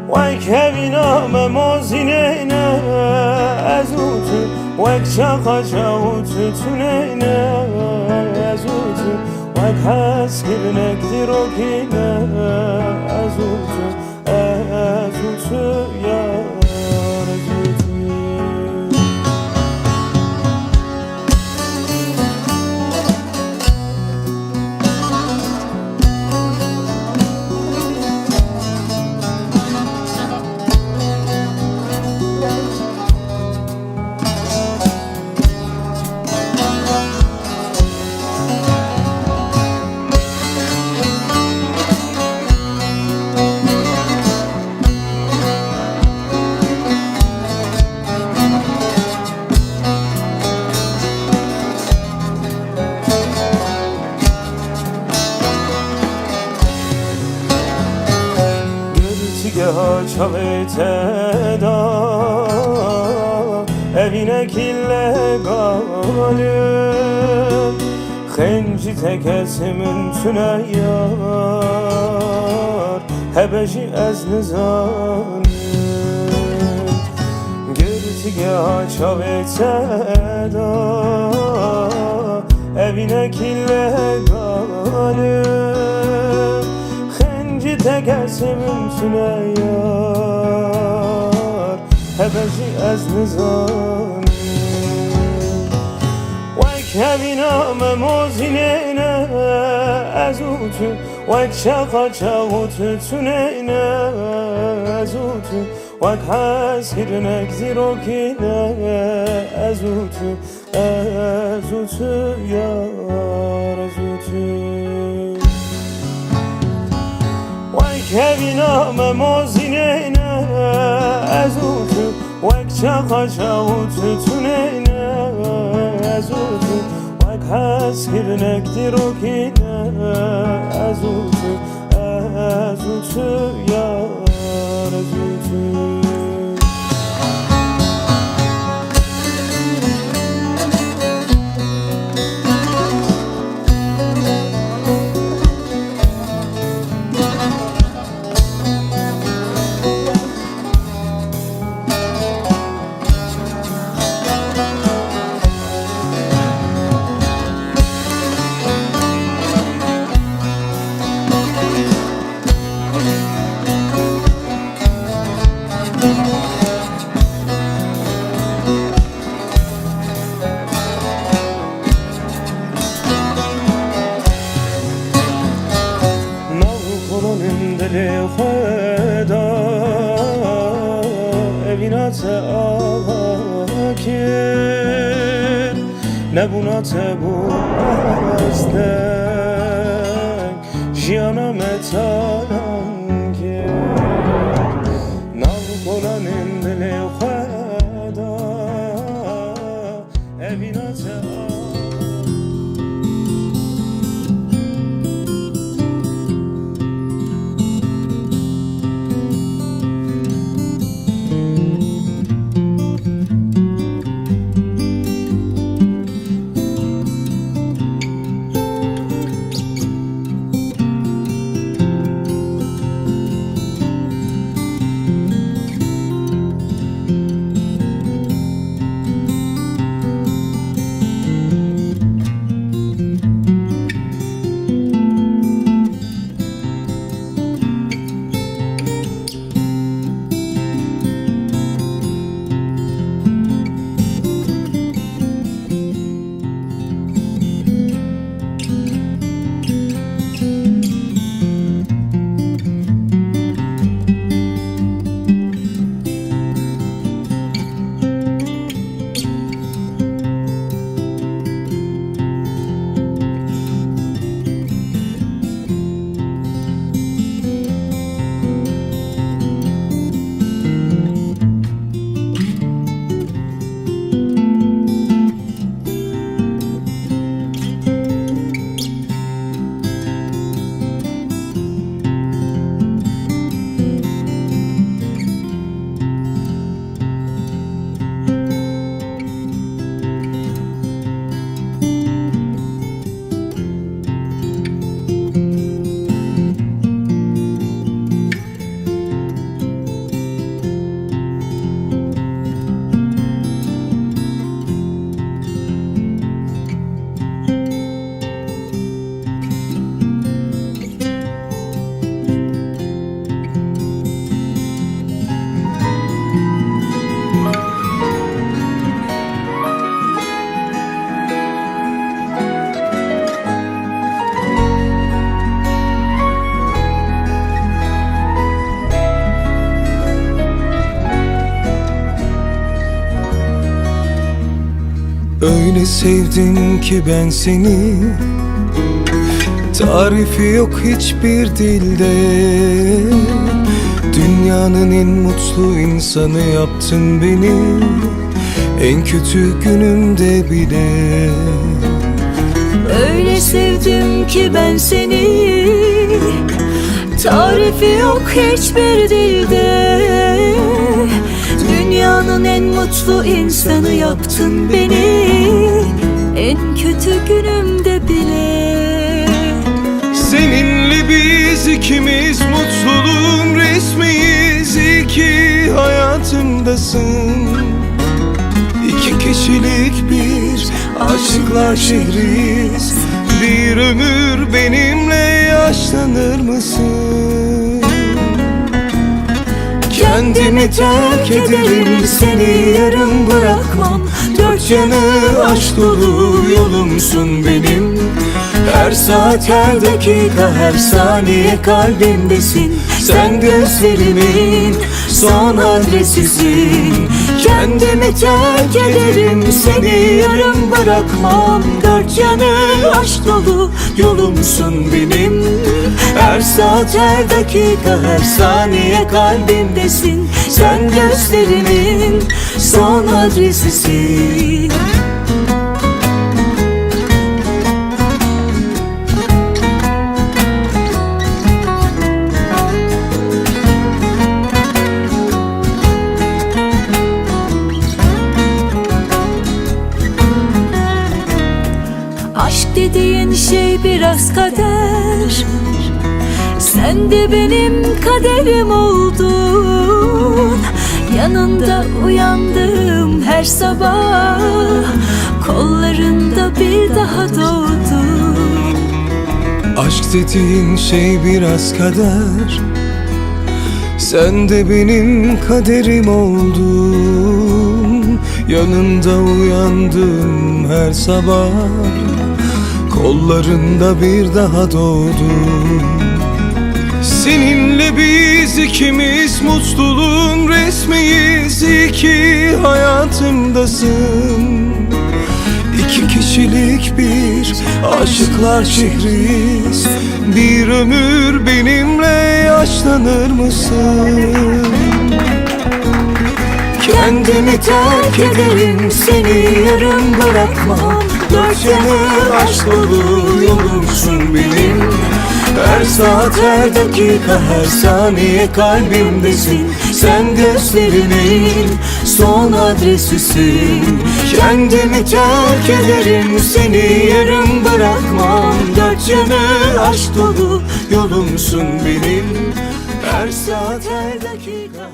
وای که بینام موزینه نه از اوتو وای چاقا جاوتو تونه نه از اوتو وای کس گرنک دیرو گینه از اوتو یار از اوتو Çavete da evine killegale Xenci tekesimin tüne yar Hebeji ez nizanim Girtige çavete da evine killegale تگسمم تونه یار هبجی از نزانی وای کبینام موزینه نه از اوتو وای چاقا چاوتو تونه نه از اوتو وای کس گرنک زیرو کینه از اوتو یار از اوتو که بینام موزینه نه از اوتو وک چاقا جاوتو تونه نه از اوتو وک هست گرنک دیرو کینه از اوتو یار از اوتو خدا evinace avakir nebunace bu azden jiyana metalan kir navkolanın dili khada evinace Öyle sevdim ki ben seni, tarifi yok hiçbir dilde. Dünyanın en mutlu insanı yaptın beni, en kötü günümde bile. Öyle sevdim ki ben seni, tarifi yok hiçbir dilde. Dünyanın en mutlu insanı yaptın beni, en kötü günümde bile. Seninle biz ikimiz mutluluğun resmiyiz. İyi ki hayatımdasın. İki kişilik bir aşıklar şehriyiz. Bir ömür benimle yaşlanır mısın? Kendimi terk ederim, seni yarım bırakmam. Dört yanı aşk dolu yolumsun benim. Her saat, her dakika, her saniye kalbimdesin. Sen gözlerimin son adresisin. Kendimi terk ederim, seni yarım bırakmam. Dört yanı aşk dolu yolumsun benim. Her saat, her dakika, her saniye kalbimdesin. Sen gözlerimin son adresisin. Aşk dediğin şey biraz kader. Sen de benim kaderim oldun. Yanında uyandım her sabah, kollarında bir daha doğdum. Aşk dediğin şey biraz kader. Sen de benim kaderim oldun. Yanında uyandım her sabah, kollarında bir daha doğdum. Seninle biz ikimiz mutluluğun resmiyiz. İyi ki hayatımdasın. İki kişilik bir aşıklar şehriyiz. Bir ömür benimle yaşlanır mısın? Kendimi terk ederim, seni yarım bırakmam. Dört yanı aşk dolu yolumsun benim. Her saat, her dakika, her saniye kalbimdesin. Sen gözlerimin son adresisin. Kendimi terk ederim, seni yarım bırakmam. Dört yanı aşk dolu yolumsun benim. Her saat, her dakika,